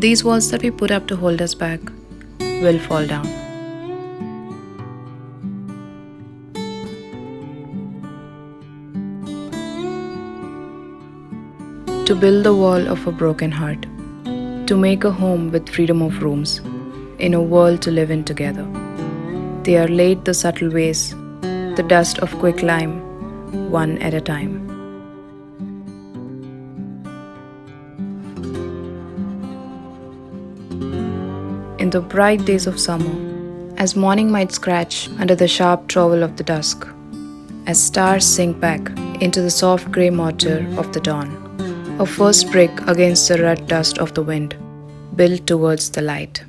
These walls that we put up to hold us back will fall down. To build the wall of a broken heart, to make a home with freedom of rooms, in a world to live in together. They are laid the subtle ways, the dust of quick lime, one at a time. In the bright days of summer, as morning might scratch under the sharp trowel of the dusk, as stars sink back into the soft grey mortar of the dawn, a first brick against the red dust of the wind, built towards the light.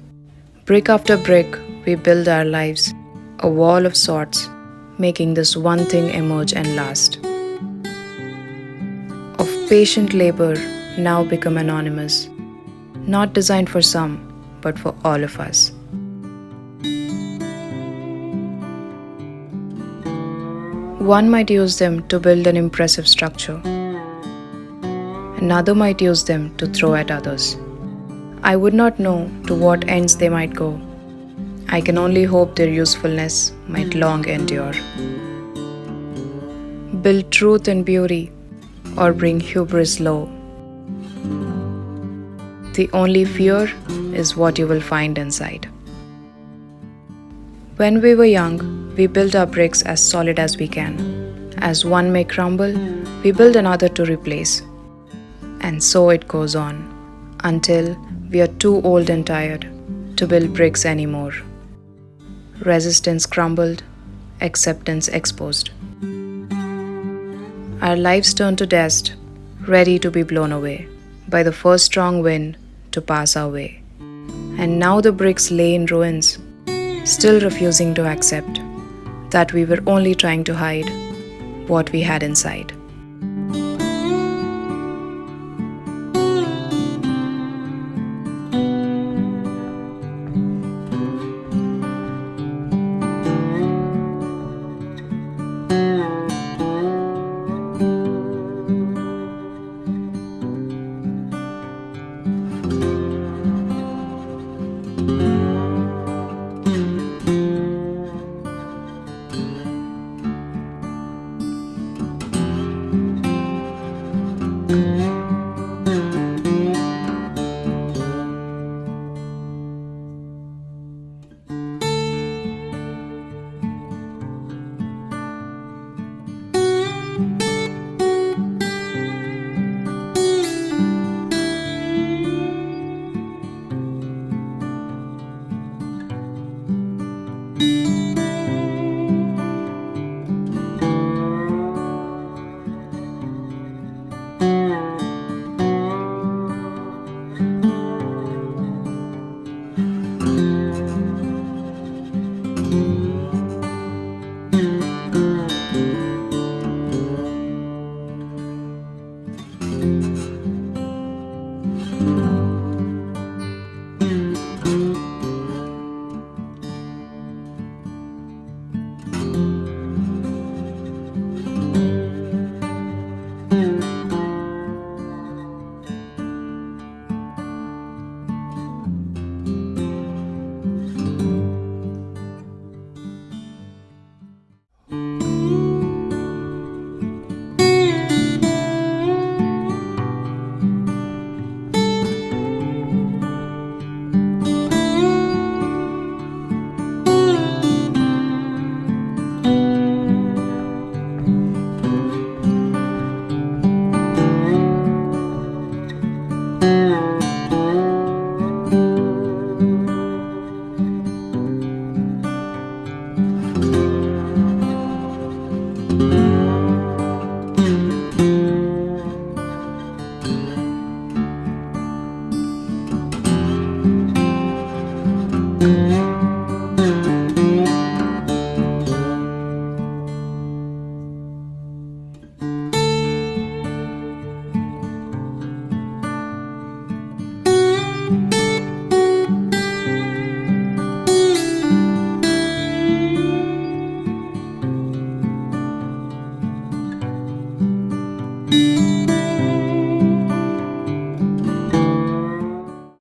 Brick after brick, we build our lives, a wall of sorts, making this one thing emerge and last. Of patient labor now become anonymous, not designed for some, but for all of us. One might use them to build an impressive structure. Another might use them to throw at others. I would not know to what ends they might go. I can only hope their usefulness might long endure. Build truth and beauty, or bring hubris low. The only fear is what you will find inside. When we were young, we built our bricks as solid as we can. As one may crumble, we build another to replace. And so it goes on, until we are too old and tired to build bricks anymore. Resistance crumbled, acceptance exposed. Our lives turn to dust, ready to be blown away by the first strong wind to pass our way. And now the bricks lay in ruins, still refusing to accept that we were only trying to hide what we had inside.